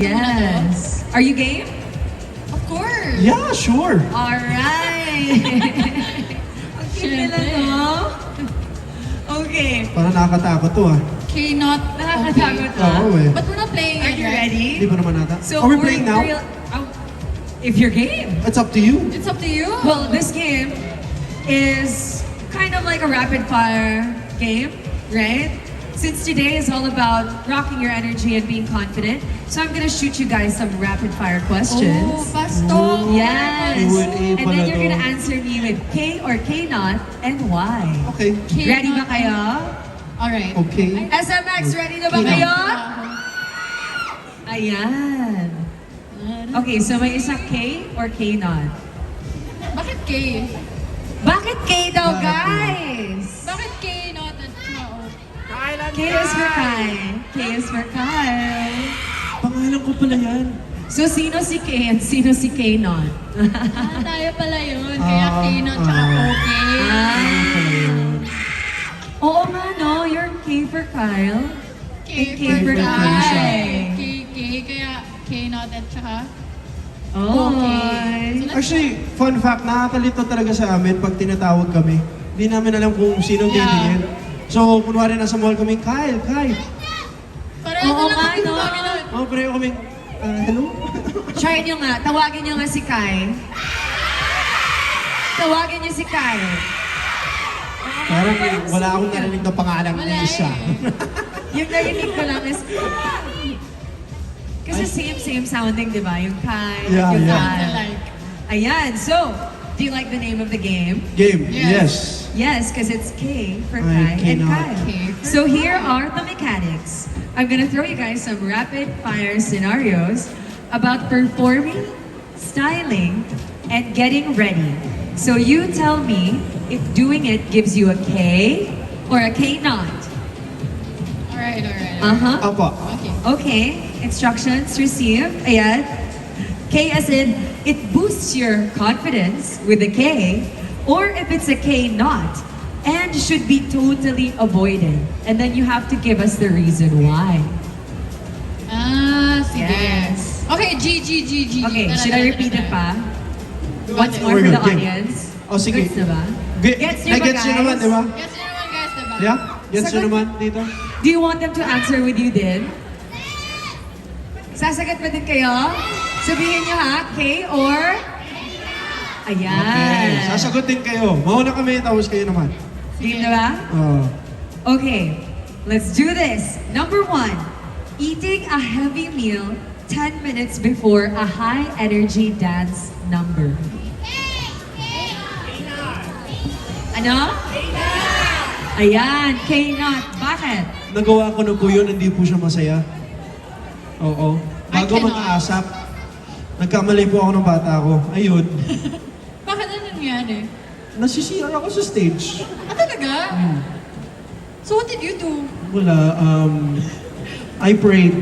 Yes. Are you game? Of course! Yeah, sure. Alright. Ang cute nila, no? Okay. Parang nakakatakot to ah. K-Not. Nakakatakot Okay. ah. Oo eh. But we're not playing Are it, you right? ready? Hindi ba naman nata? So Are we playing now? If you're game. It's up to you. It's up to you. Well, this game is kind of like a rapid fire game, right? Since today is all about rocking your energy and being confident, so I'm gonna shoot you guys some rapid fire Oh, questions. pasto. Yes. Q&A And pala then you're to. gonna answer me with K or K not and why. Okay. Ready ba kayo? Alright. Okay. SMX, ready na ba K not. kayo? Ayan. Okay, so may isa K or K not? Bakit K? Bakit K daw, Bakit K? guys? Bakit K-Not at Chao? K is for Kai. K is for Kyle. Pangalan ko pala yan. So, sino si K and sino si K not? Tayo pala yun. Kaya K-Not tsaka okay. Oo nga, no? You're K for Kyle. K K for for Kai. Kai. K, kaya K-Not at tsaka Oh. okay. So, Actually, fun fact, nakakalito talaga sa amin pag tinatawag kami. Hindi namin alam kung sinong Yeah. titingin. So, kunwari nasa mall kami, Kyle. Pareho Oo na lang nga, kami no? gumagalaw. Oh, pareho kami, hello? Try nyo nga. Tawagin nyo nga si Kai. Tawagin nyo si Kai. Parang wala akong narinig na pangalan Wala ni isa. eh. Yung narinig ko lang is... Kasi same sounding, di ba? Yung Kai, Yeah, yung yeah. Kyle. Sounds alike. Ayan. So, do you like the name of the game? Game, Yes. yes. Yes, because it's K for Ay, Kai and K not. Kyle. K for So here are the mechanics. I'm gonna throw you guys some rapid fire scenarios about performing, styling, and getting ready. So you tell me if doing it gives you a K or a K not. Alright. Uh-huh. Apa. Okay. Okay, instructions received. Ayan. K as in, it boosts your confidence with a K, or if it's a K not, and should be totally avoided. And then you have to give us the reason why. Sige. Yes. Okay, G. Okay, should I repeat it pa? Once it. more for We're the good. Game. audience. Oh, sige. Gets na ba? Gets nyo ba, Gets nyo naman, guys? di ba? Yes, yun naman guys, diba? Yeah? Gets nyo Sagot. naman dito? Do you want them to answer with you din? Sasagot ba din kayo? Sabihin nyo ha, K or? Ayan. Okay, sasagutin kayo. Mauna kami, tapos kayo naman. Game na ba? Oh. Okay, let's do this. Number 1, eating a heavy meal 10 minutes before a high energy dance number. Ano? Ayan, K-Not. Bakit? Nagawa ko na po yun, hindi po siya masaya. Oo. I Bago cannot. mag-aasap, nagkamali po ako ng bata ko. Ayun. Bakit ano nangyari? Nasisira ako sa stage. Talaga? So what did you do? Wala, I prayed.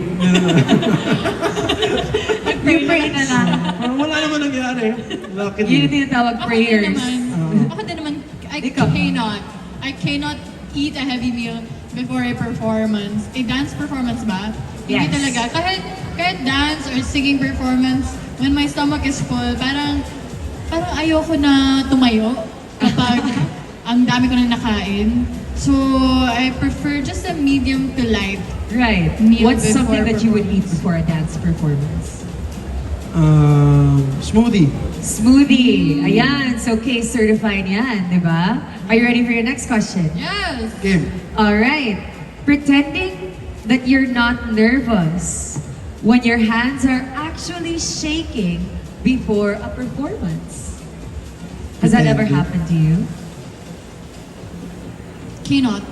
You pray na lang. Wala naman nangyari. Luckily. Yun yung tinatawag Ako din prayers. naman. Oo. Ako din naman. Ikaw. I cannot eat a heavy meal before a performance. A dance performance ba? Hindi Yes. talaga. Kahit dance or singing performance, when my stomach is full, parang ayoko na tumayo kapag ang dami ko na nakain. So, I prefer just a medium to light. Right. Meal What's before something that you would eat performance. before a dance performance? Smoothie. Smoothie. Ayan. So, case certified yan, di ba? Are you ready for your next question? Yes! Game. All right. Pretending that you're not nervous when your hands are actually shaking before a performance. Has that ever Pretending. happened to you? Cannot.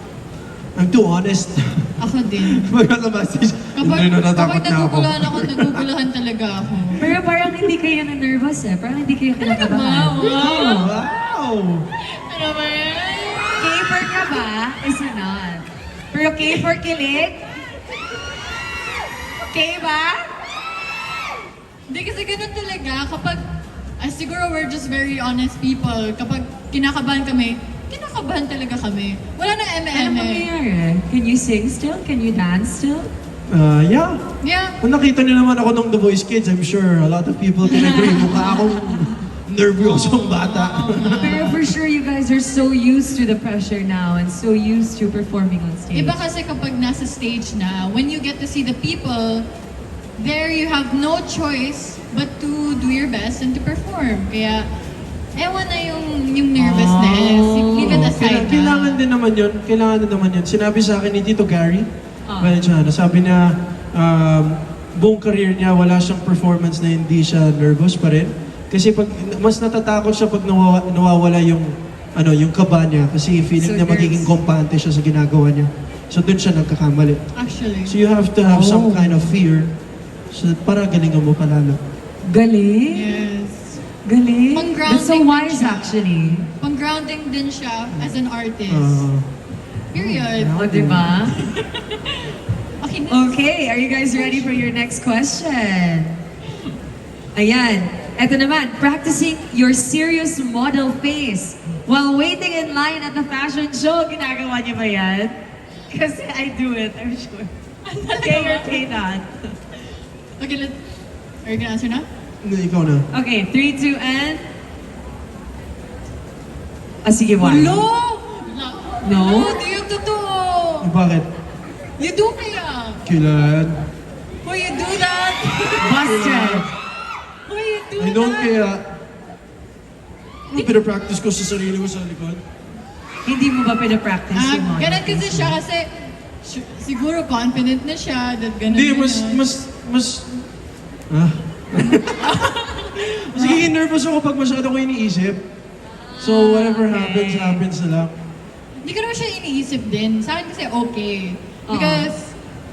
I'm too honest. Ako din. Magkasabas Kapag natatakot na ako. naguguluhan talaga ako. Pero parang hindi kayo na-nervous eh. Parang hindi kayo Talaga ba? kinakabahan. Wow! Wow! Ano ba yan? K-for ka ba? Is not. Pero K for kilig? K ba? Hindi kasi ganun talaga. Kapag, siguro we're just very honest people. Kapag kinakabahan kami, kinakabahan talaga kami. Wala nang Ano eme-eme. mangyayari? Can you sing still? Can you dance still? Yeah. Yeah. Kung nakita niyo naman ako nung The Voice Kids, I'm sure a lot of people can agree. Mukha akong nervyosong bata. Pero for sure, you guys are so used to the pressure now and so used to performing on stage. Iba kasi kapag nasa stage na, when you get to see the people, there you have no choice but to do your best and to perform. Kaya, ewan na yung nervousness. Leave it aside Kailangan din naman yun. Kailangan din naman yun. Sinabi sa akin ni Tito Gary, Valenciano, sabi niya, buong career niya, wala siyang performance na hindi siya nervous pa rin. Kasi pag mas natatakot siya pag nawawala yung yung kaba niya kasi feeling So niya magiging nervous. kompante siya sa ginagawa niya. So doon siya nagkakamali. Actually. So you have to have some kind of fear so para galingan mo palalo. Galing? Yes. Galing? Pang-grounding That's so din wise siya. actually. Pang-grounding din siya as an artist. Period. O, diba? Okay, Okay, are you guys ready for your next question? Ayan, eto naman, practicing your serious model face while waiting in line at the fashion show. Ginagawa niyo ba yan? Kasi I do it, I'm sure. Okay or okay not? Okay, are you gonna answer now? Hindi, ikaw na. Okay, 3, 2, and... Sige, one. No! No? Do you totoo? Bakit? You do kaya? Kailan? Will you do that? Busted! Will you do I don't that? kaya. Ano pinapractice ko sa sarili ko sa likod? Hindi mo ba pinapractice yung model Ganun kasi face? siya kasi siguro confident na siya that ganun. Hindi, ganun. mas... Mas nagiging nervous ako pag masyado ko iniisip. So, whatever okay. happens na lang. Hindi ko naman siya iniisip din. Sa akin kasi okay. Oo. Because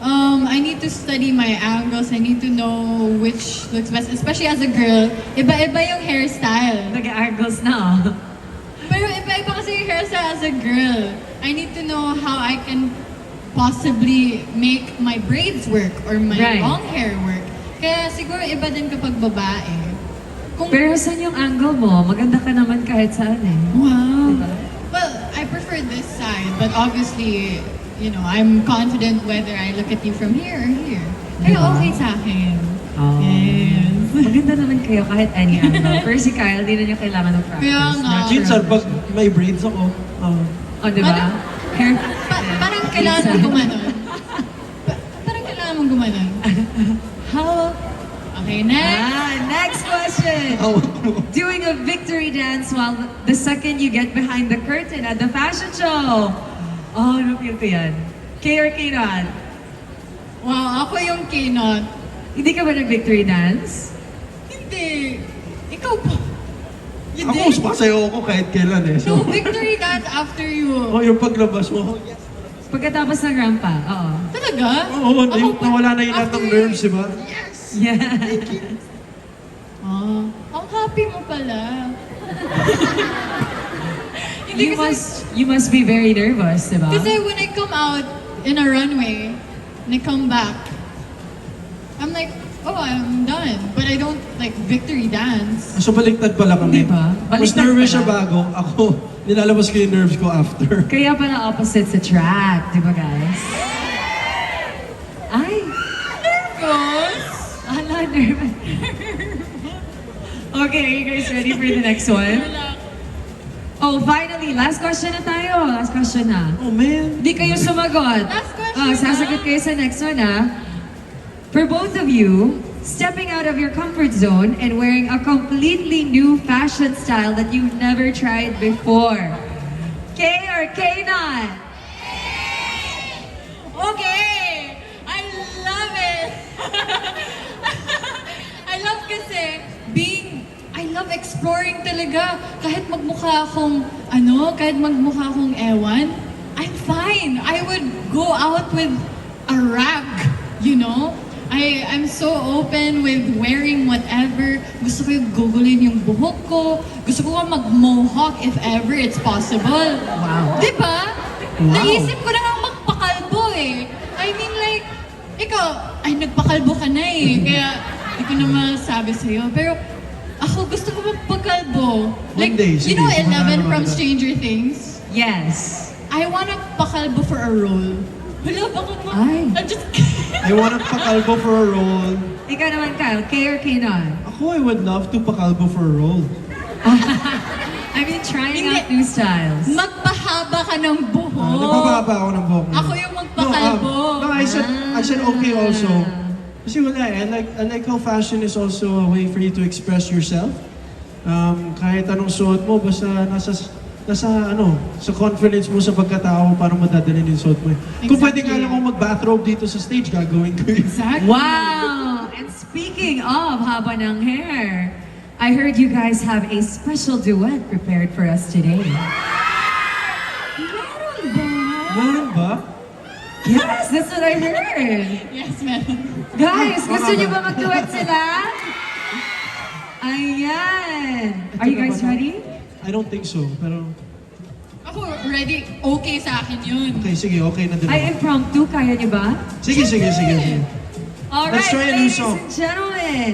I need to study my angles. I need to know which looks best. Especially as a girl, iba-iba yung hairstyle. Nag-angles na, oh. Pero iba-iba kasi yung hairstyle as a girl. I need to know how I can possibly make my braids work or my Right. long hair work. Kaya siguro iba din kapag babae. Kung, Pero saan yung angle mo? Maganda ka naman kahit saan eh. wow. Diba? Well, I prefer this side, but obviously, you know, I'm confident whether I look at you from here or here. Kaya Diba? okay sa akin. Oh. Yes. Maganda naman kayo kahit any angle. Pero si Kyle, di na niya kailangan ng practice. Kaya nga. Natural Minsan, na pag siya. may braids ako, Oh, di ba? Ano? Hair... Parang kailangan mong gumanon. Parang kailangan mong gumanon. How... Okay, next. Next question. hawak mo. Doing a victory dance while the second you get behind the curtain at the fashion show. Oh, ano feel ko yan? K or K not? Wow, ako yung K-not. Hindi ka ba nag-victory dance? Hindi. Ikaw pa. You Ako, did? sumasayaw ako kahit kailan eh. No, So, victory dance after you. yung paglabas mo, Pagkatapos ng rampa, oo. Talaga? oo, Ako pa- nawala na yung lahat ng after- nerves, di ba? Yeah. Ah, ang happy mo pala. Hindi You must be very nervous, di ba? Kasi when I come out in a runway, and I come back, I'm like, oh, I'm done. But I don't like victory dance. So, baliktad pala kami. Di ba? Mas Baliktad nervous pala. siya bago. Ako, nilalabas ko yung nerves ko after. Kaya pala opposite sa track, di ba guys? Ay! Nervous? Ala, nervous. Okay, are you guys ready for the next one? Oh, finally, last question na tayo. Last question na. Oh, man. Hindi kayo sumagot. Last question Sasagot na. kayo sa next one, ha? For both of you, stepping out of your comfort zone and wearing a completely new fashion style that you've never tried before. K or K not? Okay! I love it! I love kasi I love exploring talaga. Kahit magmukha akong, kahit magmukha akong ewan, I'm fine. I would go out with a rag, you know? I'm so open with wearing whatever. Gusto ko yung gugulin yung buhok ko. Gusto ko nga mag-mohawk if ever it's possible. Wow. Di ba? Wow. Naisip ko na nga magpakalbo eh. I mean like, ikaw, ay nagpakalbo ka na eh. Kaya, hindi ko na masabi sa'yo. Pero, ako gusto ko magpakalbo. One day, you sige, know sumahan 11 naman from kita. Stranger Things? Yes. I wanna pakalbo for a role. Wala, baka Ay. I'm just kidding. I wanna pakalbo for a role. Ikaw naman, Kyle, K or K not? Ako, I would love to pakalbo for a role. I've been trying Hindi. out new styles. Magpahaba ka ng buhok. Nagpapahaba ako ng buhok. Ako yung magpakalbo. No, I said okay also. Kasi wala eh. I like how fashion is also a way for you to express yourself. Kahit anong suot mo, basta sa confidence mo sa pagkatao, parang madadalhin yung suot mo. Kung pwede nga lang akong mag-bathrobe dito sa stage, gagawin ko yun. Exactly. Wow! And speaking of haba ng hair, I heard you guys have a special duet prepared for us today. Meron ba? Meron ba? Yes, that's what I heard. Yes, meron. Guys, gusto niyo ba mag-duet sila? Ayan. Are you guys ready? I don't think so, pero... Ako ready, okay sa akin yun. Okay, sige, okay na din Ay, ako. impromptu, kaya niyo ba? Sige. Alright, Let's try a new ladies song. and gentlemen.